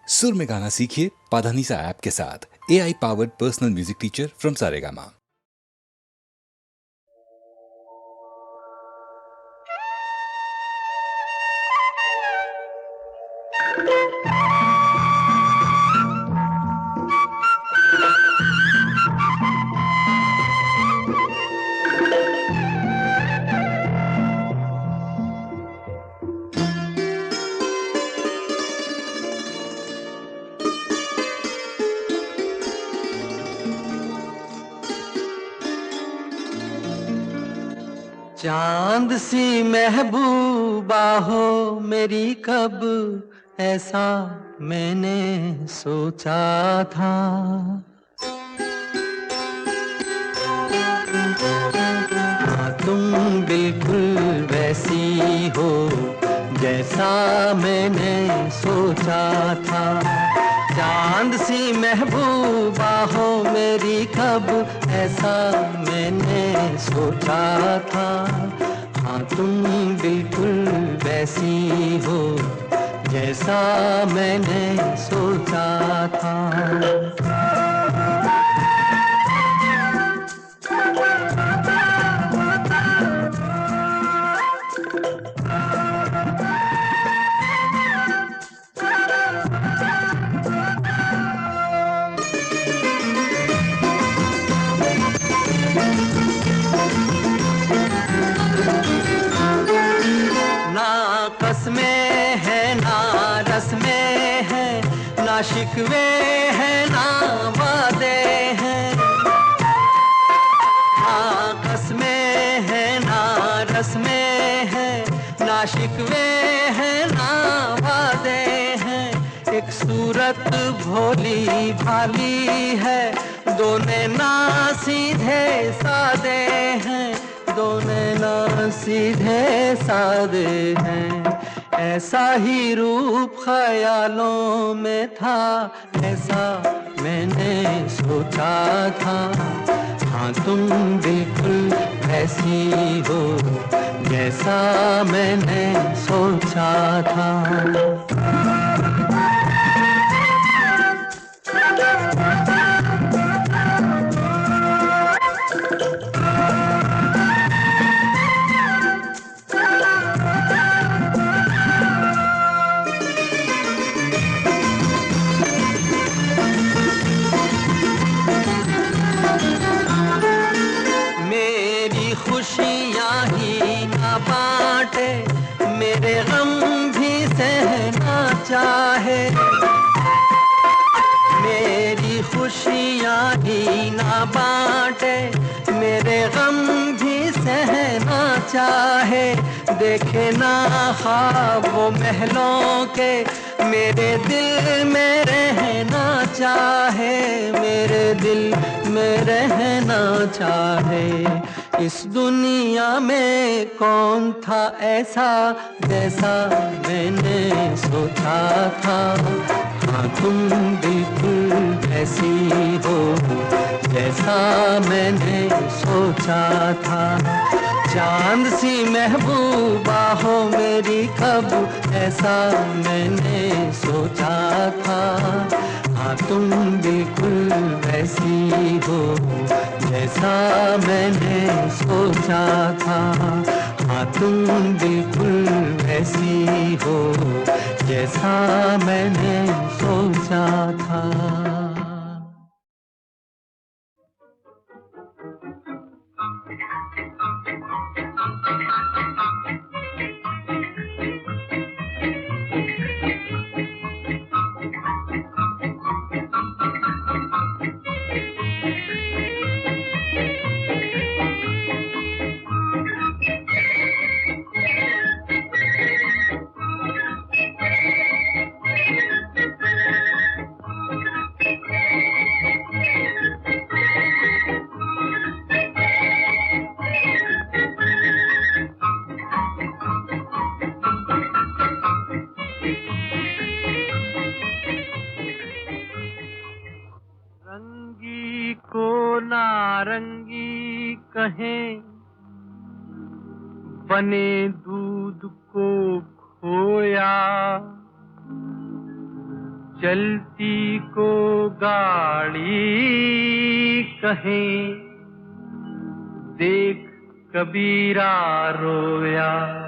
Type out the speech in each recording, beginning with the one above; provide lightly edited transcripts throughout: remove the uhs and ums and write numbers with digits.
सुर में गाना सीखिए पाधानीसा ऐप के साथ। AI powered personal music teacher from Saregama. चांद सी महबूबा हो मेरी, कब ऐसा मैंने सोचा था। हाँ, तुम बिल्कुल वैसी हो जैसा मैंने सोचा था। चांद सी महबूबा हो मेरी, कब ऐसा मैंने सोचा था। हाँ, तुम बिल्कुल वैसी हो जैसा मैंने सोचा था। ना कसमें है ना रस्में है, ना शिकवे है ना वादे हैं। ना कसमें है ना रस्में है, ना शिकवे है ना वादे हैं। एक सूरत भोली भाली है, दोनों ना सीधे सादे हैं, दोनों ना सीधे सादे हैं। ऐसा ही रूप ख्यालों में था, ऐसा मैंने सोचा था। हाँ, तुम बिल्कुल ऐसी हो जैसा मैंने सोचा था। मेरी खुशियाँ ही ना बांटे, मेरे गम भी सहना चाहे। मेरी खुशियाँ ही ना बांटे, मेरे गम भी सहना चाहे। देखे ना ख्वाब वो महलों के, मेरे दिल में रहना चाहे, मेरे दिल में रहना चाहे। इस दुनिया में कौन था ऐसा जैसा मैंने सोचा था। हाँ, तुम बिल्कुल ऐसी हो जैसा मैंने सोचा था। चांद सी महबूबा हो मेरी, कब ऐसा मैंने सोचा था। हाँ, तुम बिल्कुल वैसी हो जैसा मैंने सोचा था। हाँ, तुम बिल्कुल वैसी हो जैसा मैंने सोचा था। रंगी को नारंगी कहें, बने दूध को खोया। चलती को गाड़ी कहें, देख कबीरा रोया।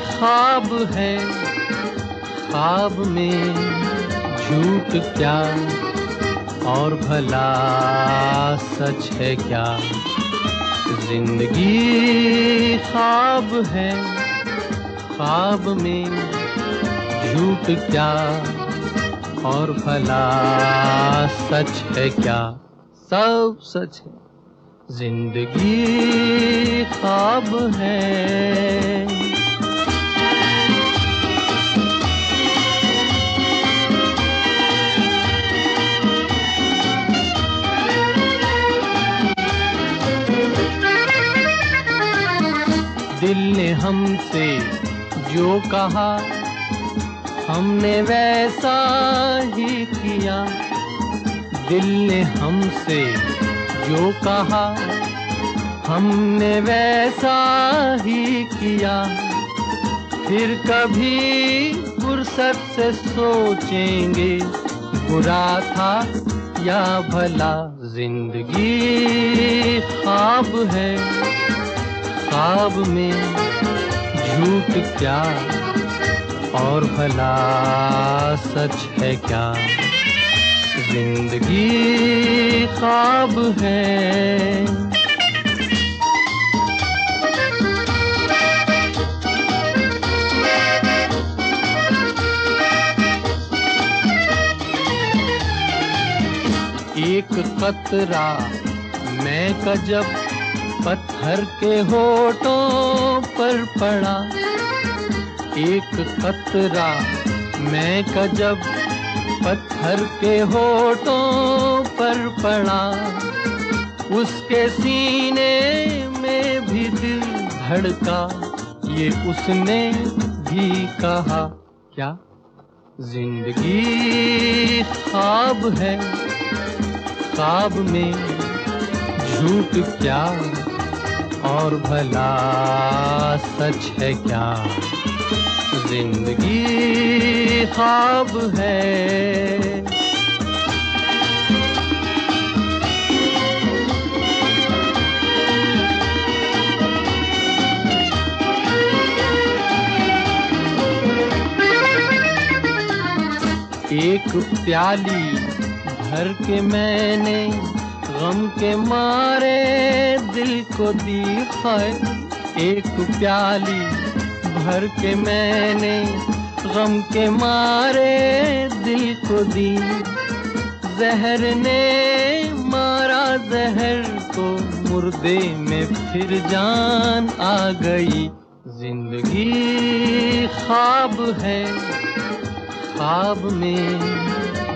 ख्वाब है, ख्वाब में झूठ क्या और भला सच है क्या। जिंदगी ख्वाब है, ख्वाब में झूठ क्या और भला सच है क्या। सब सच है, जिंदगी ख्वाब है। दिल ने हमसे जो कहा हमने वैसा ही किया। दिल ने हमसे जो कहा हमने वैसा ही किया। फिर कभी फुर्सत से सोचेंगे बुरा था या भला। जिंदगी ख्वाब है, ख्वाब में झूठ क्या और भला सच है क्या। जिंदगी ख्वाब है। एक कतरा मैं का जब पत्थर के होठों पर पड़ा। एक कतरा मैं का जब पत्थर के होठों पर पड़ा। उसके सीने में भी दिल धड़का, ये उसने भी कहा क्या। जिंदगी ख्वाब है, ख्वाब में झूठ क्या और भला सच है क्या। जिंदगी ख्वाब है। एक प्याली भर के मैंने गम के मारे दिल को दी है। एक प्याली भर के मैंने गम के मारे दिल को दी। जहर ने मारा जहर को, मुर्दे में फिर जान आ गई। जिंदगी ख्वाब है, ख्वाब में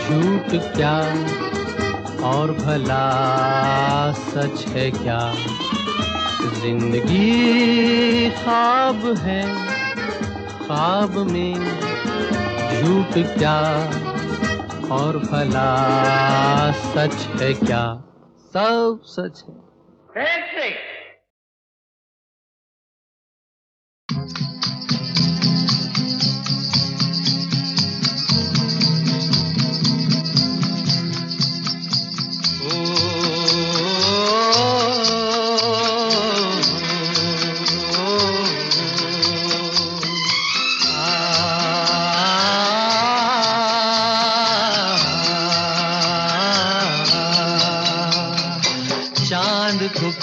झूठ क्या और भला सच है क्या। जिंदगी ख्वाब है, ख्वाब में झूठ क्या और भला सच है क्या। सब सच है।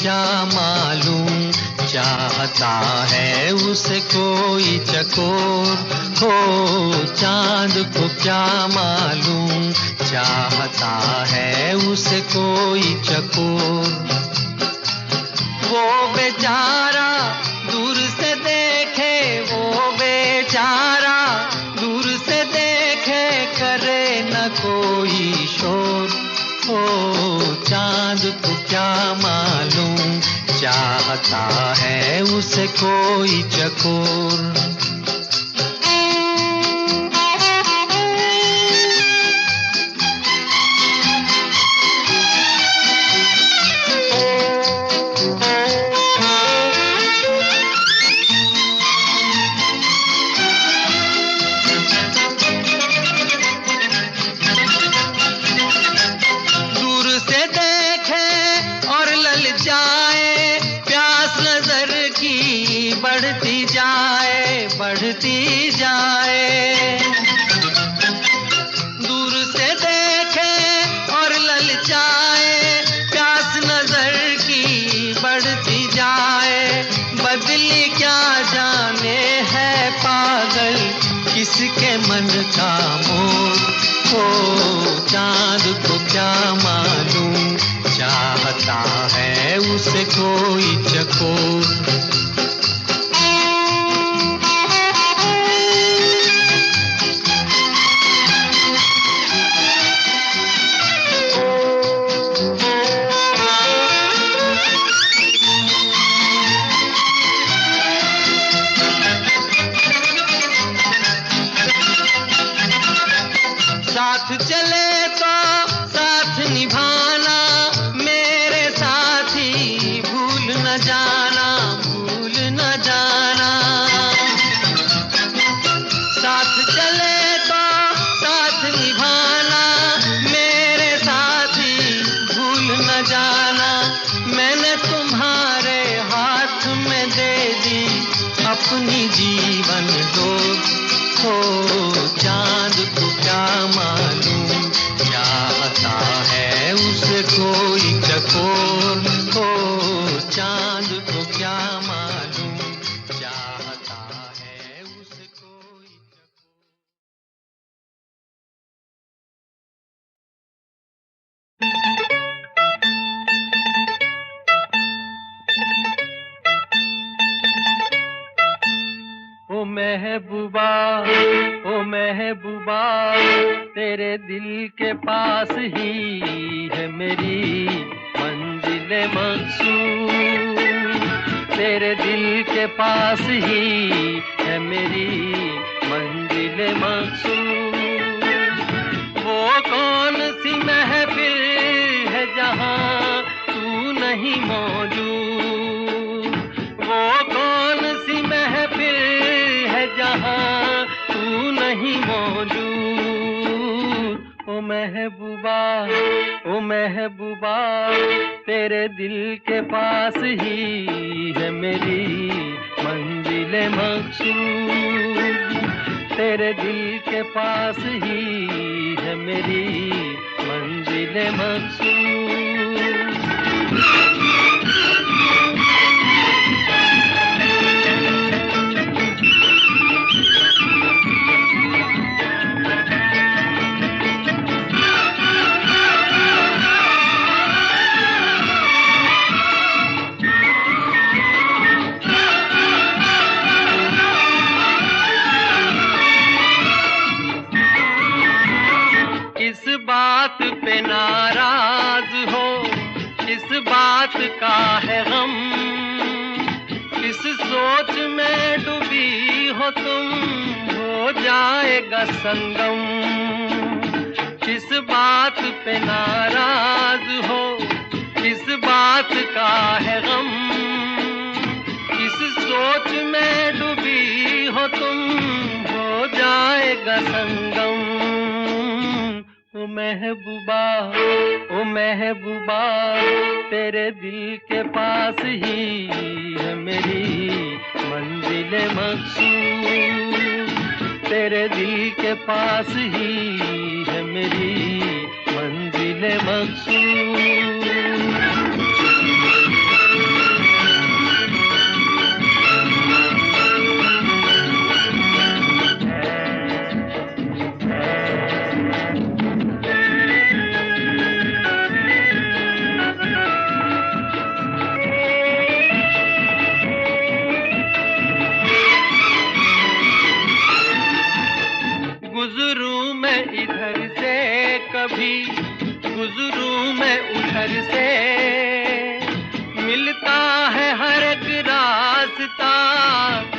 क्या मालूम चाहता है उसे कोई चकोर हो। चांद को क्या मालूम चाहता है उसे कोई चकोर। वो बेचारा दूर से देख हो चांद को क्या मालूम, चाहता है उसे कोई चकोर। बढ़ती जाए, दूर से देखे और ललचाए, प्यास नजर की बढ़ती जाए। बदली क्या जाने है पागल किसके मन का मोर, हो चांद को क्या मालूम, चाहता है उसे कोई चकोर। साथ चले तो साथ निभाना, मेरे साथी भूल न जाना, भूल न जाना। साथ चले तो साथ निभाना, मेरे साथी भूल न जाना। मैंने तुम्हारे हाथ में दे दी अपनी जीवन डोर, हो चांद को क्या मालूम, चाहता है उसे कोई चकोर। हो चांद को क्या मालूम, चाहता है उसे कोई चकोर। ओ महबूबा, ओ महबूबा, तेरे दिल के पास ही है मेरी मंजिल मकसूद, तेरे दिल के पास ही है मेरी मंजिल मकसूद। वो कौन सी महफिल है जहाँ तू नहीं मौजूद, वो कौन सी महफिल है जहाँ तू नहीं मौजूद। ओ महबूबा, ओ महबूबा, तेरे दिल के पास ही है मेरी मंजिल मकसूद, तेरे दिल के पास ही है मेरी मंजिल मकसूद। किस बात पे नाराज हो, किस बात का है गम, किस सोच में डूबी हो तुम, हो जाएगा संगम। किस बात पे नाराज हो, किस बात का है गम, किस सोच में डूबी हो तुम, हो जाएगा संगम। ओ महबूबा, ओ महबूबा, तेरे दिल के पास ही है मेरी मंजिल मकसूद, तेरे दिल के पास ही है मेरी मंजिल मकसूद। गुजरूं मैं इधर से कभी, गुजरूं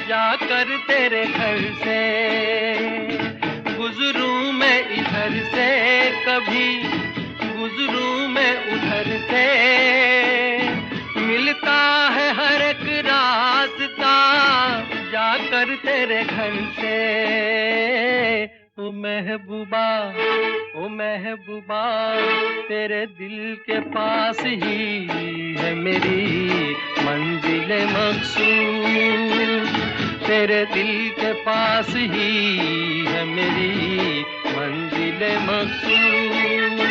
जाकर तेरे घर से। गुजरूं मैं इधर से कभी, गुजरूं मैं उधर से, मिलता है हर एक रास्ता जाकर तेरे घर से। ओ महबूबा, ओ महबूबा, तेरे दिल के पास ही है मेरी मंजिल मकसूद। तेरे दिल के पास ही है मेरी मंजिल मकसूद।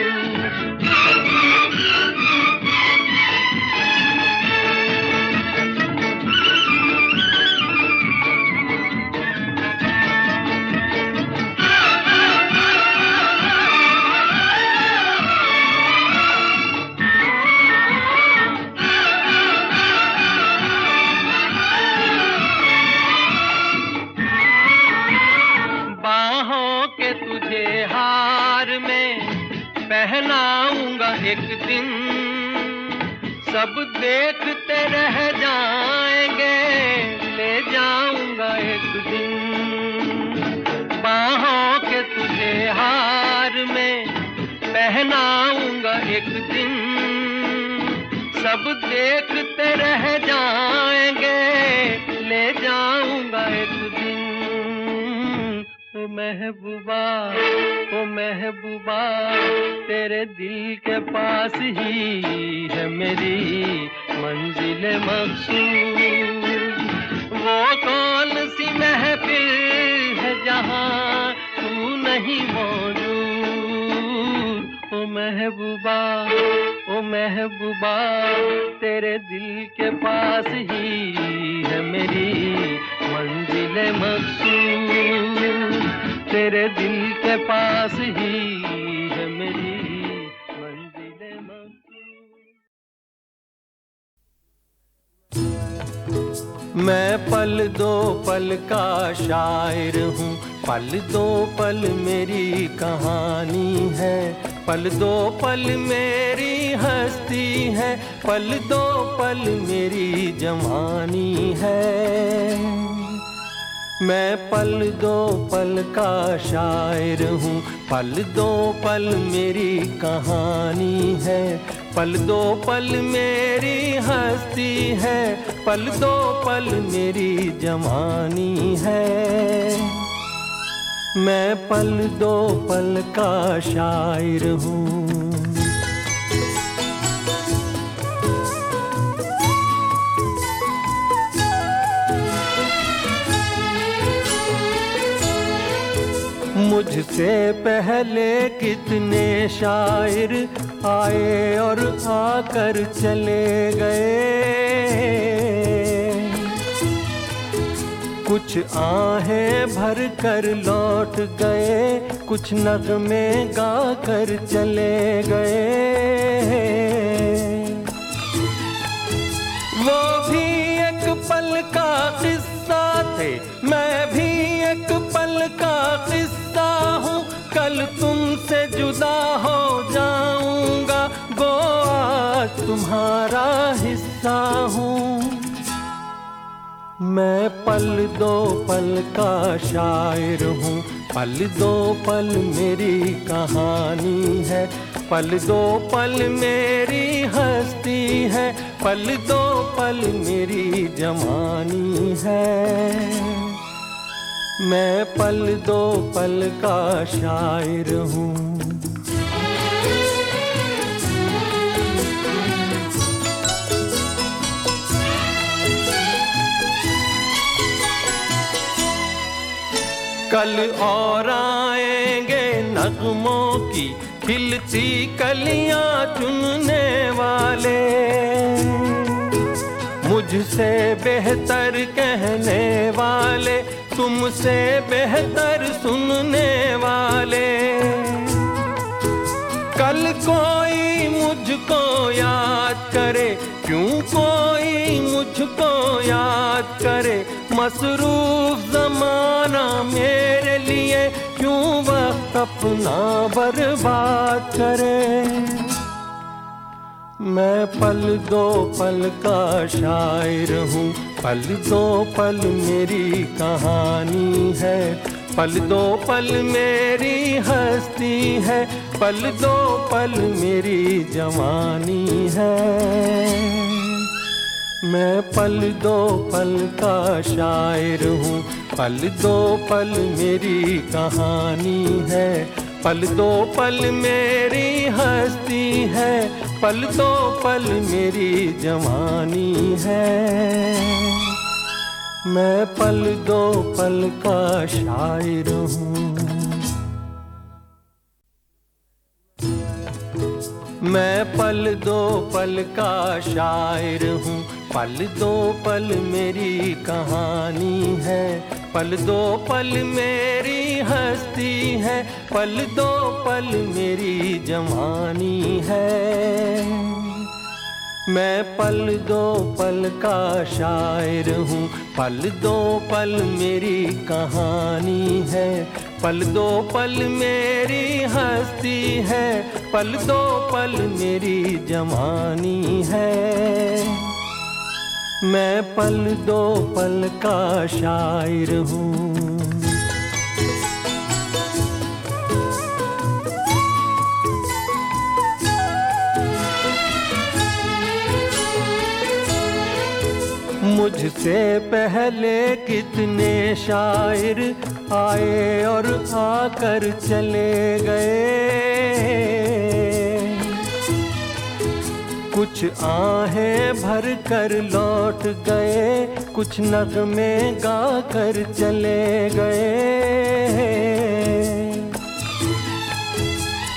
पहनाऊंगा एक दिन, सब देखते रह जाएंगे, ले जाऊंगा एक दिन। बाहों के तुझे हार में पहनाऊंगा एक दिन, सब देखते रह जाएंगे, ले जाऊंगा एक दिन। ओ महबूबा, ओ महबूबा, तेरे दिल के पास ही है मेरी मंजिल मकसूद। वो कौन सी महफिल है जहाँ तू नहीं मौजूद। ओ महबूबा, ओ महबूबा, तेरे दिल के पास ही है मेरी मंजिल मकसूद। तेरे दिल के पास ही है मेरी मंजिल मकसूद। मैं पल दो पल का शायर हूँ, पल दो पल मेरी कहानी है, पल दो पल मेरी हस्ती है, पल दो पल मेरी जवानी है। मैं पल दो पल का शायर हूँ, पल दो पल मेरी कहानी है, पल दो पल मेरी हस्ती है, पल दो पल मेरी जवानी है। मैं पल दो पल का शायर हूँ। मुझसे पहले कितने शायर आए और आकर चले गए, कुछ आहें भर कर लौट गए, कुछ नगमे गा कर चले गए। वो भी एक पल का किस्सा थे, मैं भी एक पल का किस्सा हूँ। कल तुमसे जुदा हो जाऊंगा, गो आज तुम्हारा हिस्सा हूँ। मैं पल दो पल का शायर हूँ, पल दो पल मेरी कहानी है, पल दो पल मेरी हस्ती है, पल दो पल मेरी जवानी है। मैं पल दो पल का शायर हूँ। कल और आएंगे नगमों की खिलती कलियां चुनने वाले, मुझसे बेहतर कहने वाले, तुमसे बेहतर सुनने वाले। कल कोई मुझको याद करे, क्यों कोई मुझको याद करे, मसरूफ ज़माना मेरे लिए क्यों वक्त अपना बर्बाद करे। मैं पल दो पल का शायर हूँ, पल दो पल मेरी कहानी है, पल दो पल मेरी हस्ती है, पल दो पल मेरी जवानी है। मैं पल दो पल का शायर हूँ, पल दो पल मेरी कहानी है, पल दो पल मेरी हस्ती है, पल दो पल मेरी जवानी है। मैं पल दो पल का शायर हूँ। मैं पल दो पल का शायर हूँ, पल दो पल मेरी कहानी है, पल दो पल मेरी हस्ती है, पल दो पल मेरी जवानी है। मैं पल दो पल का शायर हूँ, पल दो पल मेरी कहानी है, पल दो पल मेरी हस्ती है, पल दो पल मेरी जवानी है। मैं पल दो पल का शायर हूँ। मुझसे पहले कितने शायर आए और आकर चले गए, कुछ आहें भर कर लौट गए, कुछ नगमे गा कर चले गए।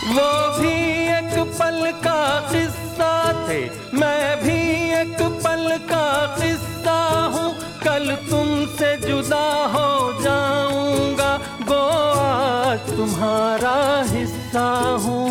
वो भी एक पल का किस्सा थे, मैं भी एक पल का किस्सा हूँ, कल तुमसे जुदा हो जाऊंगा, गो आज तुम्हारा हिस्सा हूँ।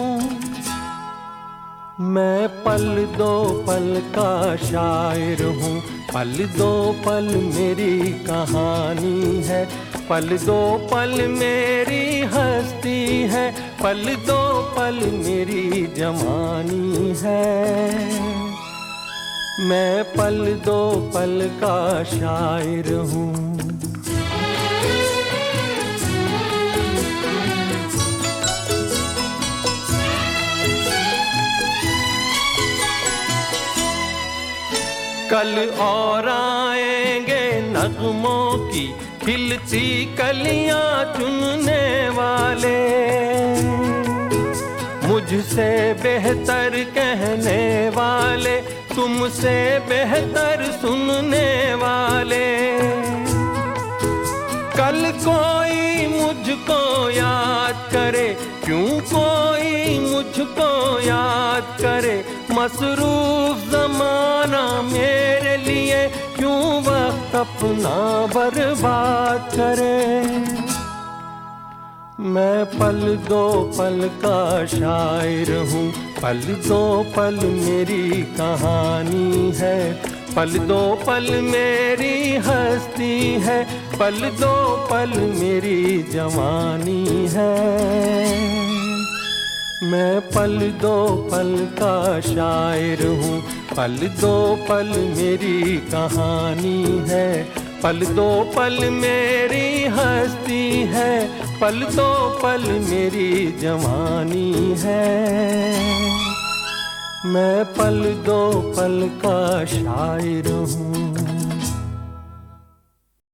मैं पल दो पल का शायर हूँ, पल दो पल मेरी कहानी है, पल दो पल मेरी हस्ती है, पल दो पल मेरी जवानी है। मैं पल दो पल का शायर हूँ। कल और आएंगे नगमों की खिलती कलियां चुनने वाले, मुझसे बेहतर कहने वाले, तुमसे बेहतर सुनने वाले। कल कोई मुझको याद करे, क्यों कोई मुझको याद करे, मसरूफ ज़माना मेरे लिए क्यों वक्त अपना बर्बाद करे। मैं पल दो पल का शायर हूँ, पल दो पल मेरी कहानी है, पल दो पल मेरी हस्ती है, पल दो पल मेरी जवानी है। मैं पल दो पल का शायर हूँ, पल दो पल मेरी कहानी है, पल दो पल मेरी हस्ती है, पल दो पल मेरी जवानी है। मैं पल दो पल का शायर हूँ।